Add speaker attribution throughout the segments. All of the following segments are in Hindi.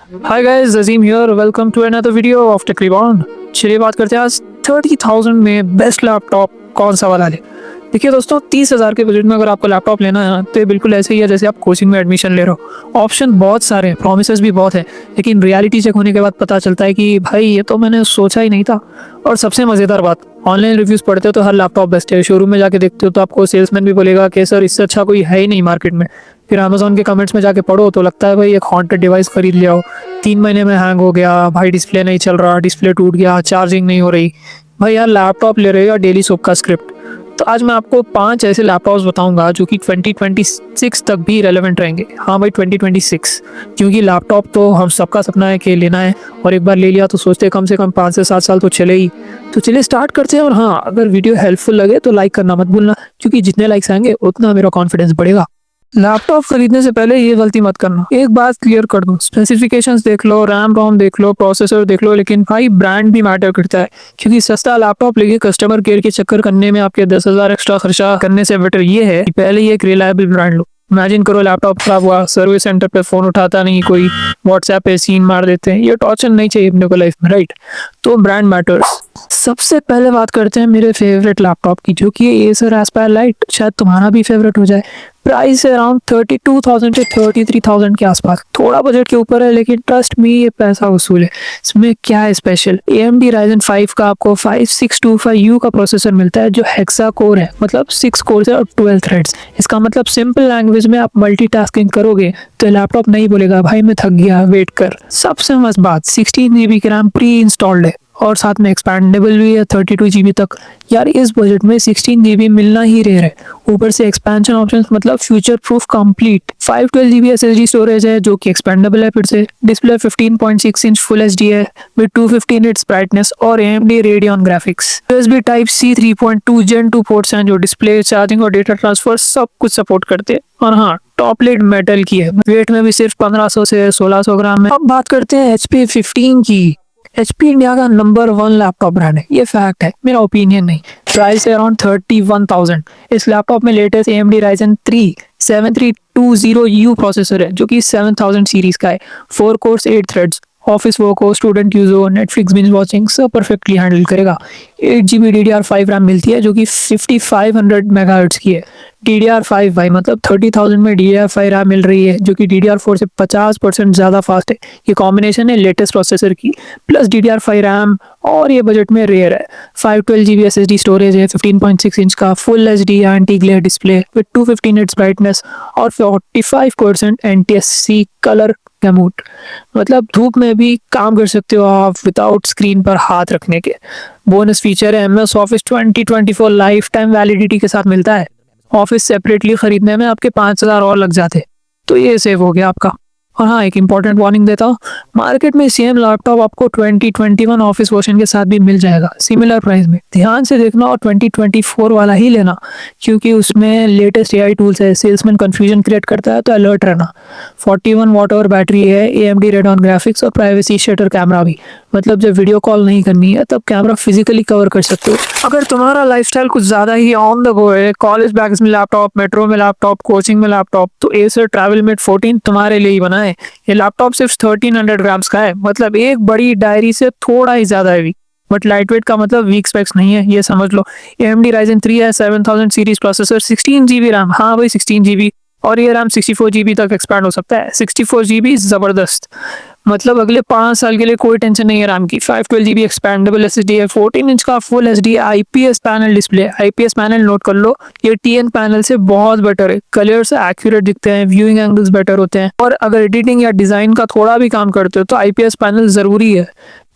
Speaker 1: Hi guys, Azeem here. Welcome to another video of tech rebound. चलिए बात करते हैं आज 30,000 में बेस्ट लैपटॉप कौन सा वाला ले। देखिए दोस्तों, 30,000 के बजट में अगर आपको लैपटॉप लेना है ना, तो ये बिल्कुल ऐसे ही है जैसे आप कोचिंग में एडमिशन ले रहे हो। ऑप्शन बहुत सारे हैं, प्रोमिसेस भी बहुत है, लेकिन रियलिटी चेक होने के बाद पता चलता है कि भाई ये तो मैंने सोचा ही नहीं था। और सबसे मज़ेदार बात, ऑनलाइन रिव्यूज पढ़ते हो तो हर लैपटॉप बेस्ट है, शोरूम में जाके देखते हो तो आपको सेल्समैन भी बोलेगा कि सर इससे अच्छा कोई है ही नहीं मार्केट में। फिर अमेजोन के कमेंट्स में जाके पढ़ो तो लगता है भाई एक हॉन्टेड डिवाइस खरीद लिया हो, 3 महीने में हैंग हो गया, भाई डिस्प्ले नहीं चल रहा, डिस्प्ले टूट गया, चार्जिंग नहीं हो रही। भाई यार लैपटॉप ले रहे हो या डेली सोप का स्क्रिप्ट। तो आज मैं आपको 5 ऐसे लैपटॉप्स बताऊंगा जो कि 2026 तक भी रेलेवेंट रहेंगे। हाँ भाई 2026, क्योंकि लैपटॉप तो हम सबका सपना है कि लेना है, और एक बार ले लिया तो सोचते हैं कम से कम 5 से 7 साल तो चले ही। तो चलिए स्टार्ट करते हैं। और हाँ, अगर वीडियो हेल्पफुल लगे तो लाइक करना मत भूलना, क्योंकि जितने लाइक्स आएंगे उतना मेरा कॉन्फिडेंस बढ़ेगा। लैपटॉप खरीदने से पहले ये गलती मत करना। एक बात क्लियर कर दूं, स्पेसिफिकेशंस देख लो, रैम रोम देख लो, प्रोसेसर देख लो, लेकिन भाई ब्रांड भी मैटर करता है। क्योंकि सस्ता लैपटॉप लेके कस्टमर केयर के चक्कर करने में आपके 10,000 एक्स्ट्रा खर्चा करने से बेटर ये है कि पहले ही एक रिलायबल ब्रांड लो। इमेजिन करो लैपटॉप खराब हुआ, सर्विस सेंटर पे फोन उठाता नहीं कोई, व्हाट्सएप पे सीन मार देते हैं। ये टॉर्चर नहीं चाहिए अपने को लाइफ में, राइट? तो ब्रांड मैटर्स। सबसे पहले बात करते हैं मेरे फेवरेट लैपटॉप की, जो कि एसर एस्पायर लाइट। शायद तुम्हारा भी फेवरेट हो जाए। प्राइस है अराउंड 32,000 से 33,000 के आसपास। थोड़ा बजट के ऊपर है, लेकिन ट्रस्ट मी ये पैसा वसूल है। इसमें क्या है स्पेशल, AMD Ryzen 5 का आपको 5625U का प्रोसेसर मिलता है, जो हेक्सा कोर है, मतलब 6 कोर है और 12 थ्रेड्स। इसका मतलब सिंपल लैंग्वेज में आप मल्टीटास्किंग करोगे तो लैपटॉप नहीं बोलेगा भाई मैं थक गया वेट कर। सबसे मस्त बात, 16 GB की रैम प्री इंस्टॉल्ड है, और साथ में एक्सपैंडेबल भी है 32 GB तक। यार इस बजट में 16 GB मिलना ही रेयर है। ऊपर से एक्सपेंशन ऑप्शंस, मतलब future proof complete. 512 GB SSD storage है, जो कि एक्सपेंडेबल है। फिर से डिस्प्ले 15.6 इंच फुल HD है विद 250 निट्स ब्राइटनेस और AMD Radeon graphics. USB Type-C 3.2 Gen 2 ports हैं, जो डिस्प्ले, चार्जिंग और डेटा ट्रांसफर सब कुछ सपोर्ट करते हैं। और हाँ, टॉप लिड मेटल की है, वेट में भी सिर्फ 1500 से 1600 ग्राम है। अब बात करते हैं HP 15 की। HP इंडिया का नंबर 1 लैपटॉप ब्रांड है, ये फैक्ट है, मेरा ओपिनियन नहीं। प्राइस है अराउंड 31,000। इस लैपटॉप में latest AMD Ryzen 3 7320U processor है, जो कि 7000 सीरीज का है। 4 कोर्स 8 थ्रेड्स, ऑफिस वर्क हो, स्टूडेंट यूज हो, नेटफ्लिक्स बिंज वॉचिंग सब परफेक्टली हैंडल करेगा। 8 GB DDR5 रैम मिलती है, जो कि 5500 मेगाहर्ट्ज की है। DDR5 भाई, मतलब 30,000 में DDR5 रैम मिल रही है, जो कि DDR4 से 50% ज़्यादा फास्ट है। ये कॉम्बिनेशन है लेटेस्ट प्रोसेसर की प्लस DDR5 रैम, और ये बजट में रेयर है। 512 GB SSD स्टोरेज है, 15.6 इंच का full HD anti glare display with 250 nits brightness और 45% NTSC कलर गैमूट। मतलब धूप में भी काम कर सकते हो आप विदाउट स्क्रीन पर हाथ रखने के। बोनस फीचर है MS Office 2024 life time validity के साथ मिलता है। ऑफिस सेपरेटली खरीदने में आपके 5,000 और लग जाते, तो ये सेव हो गया आपका। और हाँ, एक इंपॉर्टेंट वार्निंग देता हूँ, मार्केट में सेम लैपटॉप आपको 2021 ऑफिस वर्जन के साथ भी मिल जाएगा सिमिलर प्राइस में। ध्यान से देखना और 2024 वाला ही लेना, क्योंकि उसमें लेटेस्ट AI टूल्स है। सेल्समैन कंफ्यूजन क्रिएट करता है तो अलर्ट रहना। 41 वाट आवर बैटरी है, AMD Radeon ग्राफिक्स और प्राइवेसी शटर कैमरा भी, मतलब जब वीडियो कॉल नहीं करनी है तब कैमरा फिजिकली कवर कर सकते हो। अगर तुम्हारा लाइफस्टाइल कुछ ज्यादा ही ऑन द गो है, कॉलेज बैग्स में लैपटॉप, मेट्रो में लैपटॉप, कोचिंग में लैपटॉप, तो Acer TravelMate 14 तुम्हारे लिए ही बना है। ये लैपटॉप सिर्फ 1300 ग्राम्स का है, मतलब एक बड़ी डायरी से थोड़ा ही ज्यादा हैवी, बट लाइट वेट का मतलब वीक स्पेक्स नहीं है, ये समझ लो। AMD Ryzen 3 है, 7000 सीरीज प्रोसेसर, 16 GB रैम। हाँ भाई 16 GB, और ये रैम 64 GB तक एक्सपैंड हो सकता है। 64 GB जबरदस्त, मतलब अगले 5 साल के लिए कोई टेंशन नहीं है रैम की। 512 GB एक्सपैंडेबल SSD है, 14 इंच का full HD IPS panel display. IPS panel note कर लो, ये TN पैनल से बहुत बेटर है। कलर से एक्यूरेट दिखते हैं, व्यूइंग एंगल्स बेटर होते हैं, और अगर एडिटिंग या डिजाइन का थोड़ा भी काम करते हो तो IPS पैनल जरूरी है।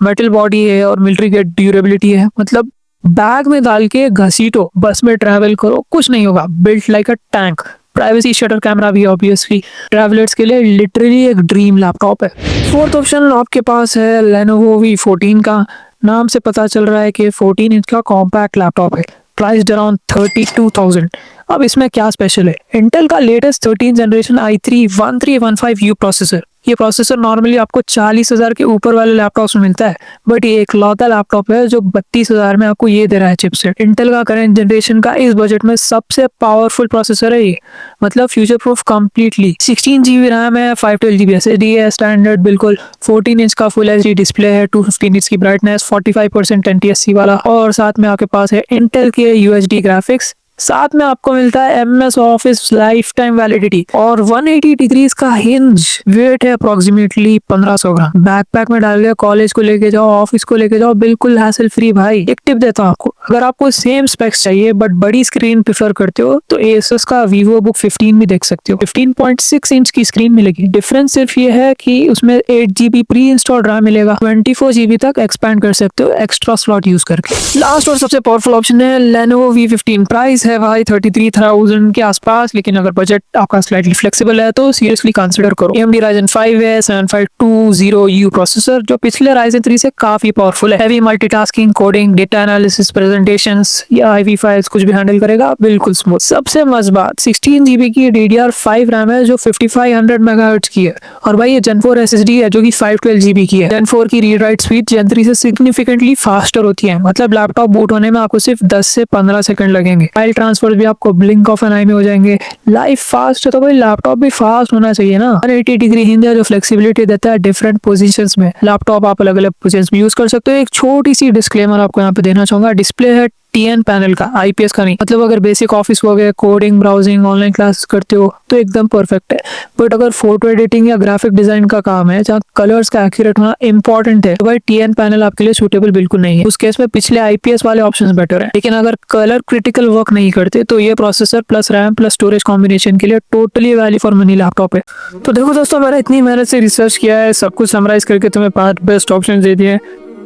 Speaker 1: मेटल बॉडी है और मिलिट्री ग्रेड ड्यूरेबिलिटी है, मतलब बैग में डाल के घसीटो, बस में ट्रैवल करो, कुछ नहीं होगा। Built like a tank. Privacy shutter camera भी ऑब्वियसली ट्रैवलर्स के लिए लिटरली एक ड्रीम लैपटॉप है। फोर्थ ऑप्शन आपके पास है Lenovo V14 का। नाम से पता चल रहा है कि 14 इंच का कॉम्पैक्ट लैपटॉप है, प्राइस्ड अराउंड 32,000। अब इसमें क्या स्पेशल है, इंटेल का latest 13 generation i3 1315U processor, ये प्रोसेसर नॉर्मली आपको 40,000 के ऊपर वाले लैपटॉप्स में मिलता है, बट ये एक लौता लैपटॉप है जो 32,000 में आपको ये दे रहा है चिपसेट। इंटेल का करंट जनरेशन का इस बजट में सबसे पावरफुल प्रोसेसर है ये, मतलब future proof completely. 16 GB RAM है, 512 GB SSD है स्टैंडर्ड बिल्कुल, 14 इंच का फुल HD डिस्प्ले है, 215 इंच की ब्राइटनेस, 45% NTSC वाला, और साथ में आपके पास है इंटेल के UHD ग्राफिक्स। साथ में आपको मिलता है MS office life time validity और 180 डिग्रीज का हिंज। वेट है अप्रोक्सीमेटली 1500 ग्राम। बैकपैक में डाल के कॉलेज को लेके जाओ, ऑफिस को लेके जाओ, बिल्कुल हैसल फ्री। भाई एक टिप देता हूँ आपको, अगर आपको सेम स्पेक्स चाहिए बट बड़ी स्क्रीन प्रेफर करते हो तो Asus का VivoBook 15 भी देख सकते हो। 15.6 इंच की स्क्रीन मिलेगी। डिफरेंस सिर्फ ये है कि उसमें 8 GB प्री इंस्टॉल्ड रैम मिलेगा, 24 GB तक एक्सपैंड कर सकते हो एक्स्ट्रा स्लॉट यूज करके। लास्ट और सबसे पावरफुल ऑप्शन है Lenovo V15। प्राइस है भाई 33,000 के आसपास, लेकिन अगर बजट आपका स्लाइटली फ्लेक्सिबल है तो सीरियसली कंसिडर करो। AMD Ryzen 5 है, 7520U प्रोसेसर जो पिछले Ryzen 3 से काफी पावरफुल है। Heavy multitasking, coding, data analysis, presentations या IV फाइल्स कुछ भी हैंडल करेगा बिल्कुल स्मूथ। सबसे मस्त बात 16 GB की DDR5 रैम है जो 5500 MHz की है, और भाई ये Gen 4 SSD है जो कि 512 GB की है। Gen 4 की रीड राइट स्पीड Gen 3 से सिग्निफिकेंटली फास्टर होती है, मतलब लैपटॉप बूट होने में आपको सिर्फ 10 से 15 सेकंड लगेंगे। फाइल ट्रांसफर भी आपको ब्लिंक ऑफ एन आई में हो जाएंगे। लाइफ फास्ट है तो भाई लैपटॉप भी फास्ट होना चाहिए ना। 180 डिग्री हिंज है जो फ्लेक्सिबिलिटी देता है डिफरेंट पोजीशंस में। लैपटॉप आप अलग अलग पोजीशंस में यूज कर सकते हो। एक छोटी सी डिस्क्लेमर आपको यहाँ पे देना चाहूंगा, डिस्प्ले है TN पैनल का, IPS का नहीं। मतलब अगर बेसिक ऑफिस हो गए, कोडिंग, ब्राउजिंग, ऑनलाइन क्लासेस करते हो तो एकदम परफेक्ट है, बट अगर फोटो एडिटिंग या ग्राफिक डिजाइन का काम है जहाँ कलर्स का एक्यूरेट होना इंपॉर्टेंट है तो भाई TN पैनल आपके लिए सूटेबल बिल्कुल नहीं है। उस केस में पिछले IPS वाले ऑप्शंस बेटर है, लेकिन अगर कलर क्रिटिकल वर्क नहीं करते तो ये processor plus RAM plus storage combination के लिए totally value for money laptop है। तो देखो दोस्तों, मैंने इतनी मेहनत से रिसर्च किया है, सब कुछ समराइज करके तुम्हें 5 बेस्ट ऑप्शन दे दिए,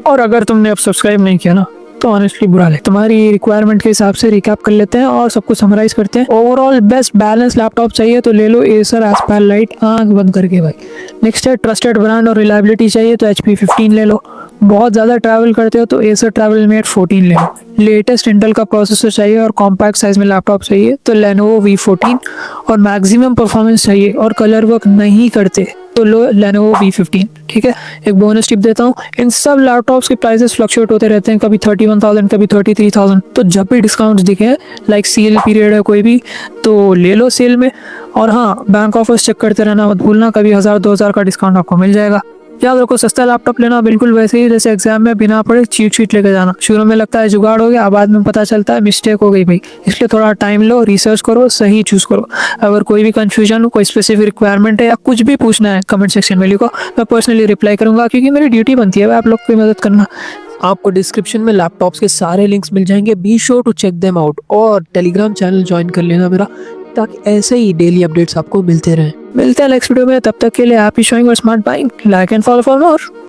Speaker 1: और अगर तुमने अब सब्सक्राइब नहीं किया ना तो ऑनेस्टली बुरा लगे। तुम्हारी रिक्वायरमेंट के हिसाब से रिकैप कर लेते हैं और सब कुछ समराइज करते हैं। ओवरऑल बेस्ट बैलेंस लैपटॉप चाहिए तो ले लो Acer Aspire Lite, आंख बंद करके भाई। नेक्स्ट है ट्रस्टेड ब्रांड और रिलायबिलिटी चाहिए तो HP 15 ले लो। बहुत ज़्यादा ट्रैवल करते हो तो Acer TravelMate 14 ले लो। लेटेस्ट इंटेल का प्रोसेसर चाहिए और कॉम्पैक्ट साइज में लैपटॉप चाहिए तो Lenovo V14, और मैक्सिमम परफॉर्मेंस चाहिए और कलर वर्क नहीं करते तो लो Lenovo V15। ठीक है, एक बोनस टिप देता हूँ, इन सब लैपटॉप्स के प्राइसेस फ्लक्चुएट होते रहते हैं, कभी 31,000 कभी 33,000। तो जब भी डिस्काउंट्स दिखे, लाइक सेल पीरियड है कोई भी, तो ले लो सेल में। और हाँ, बैंक ऑफर्स चेक करते रहना मत भूलना, कभी 1000-2000 का डिस्काउंट आपको मिल जाएगा। याद रखो, सस्ता लैपटॉप लेना बिल्कुल वैसे ही जैसे एग्जाम में बिना पढ़े चीट शीट लेके जाना। शुरू में लगता है जुगाड़ हो गया, बाद में पता चलता है मिस्टेक हो गई भाई। इसलिए थोड़ा टाइम लो, रिसर्च करो, सही चूज करो। अगर कोई भी कंफ्यूजन हो, कोई स्पेसिफिक रिक्वायरमेंट है या कुछ भी पूछना है, कमेंट सेक्शन में लिखो, मैं पर्सनली रिप्लाई करूंगा, क्योंकि मेरी ड्यूटी बनती है आप लोग की मदद करना। आपको डिस्क्रिप्शन में लैपटॉप्स के सारे लिंक्स मिल जाएंगे, be sure to check them out, और टेलीग्राम चैनल ज्वाइन कर लेना मेरा, ताकि ऐसे ही डेली अपडेट्स आपको मिलते रहें। मिलते हैं नेक्स्ट वीडियो में, तब तक के लिए हैप्पी शॉपिंग और smart buying. Like and follow for more.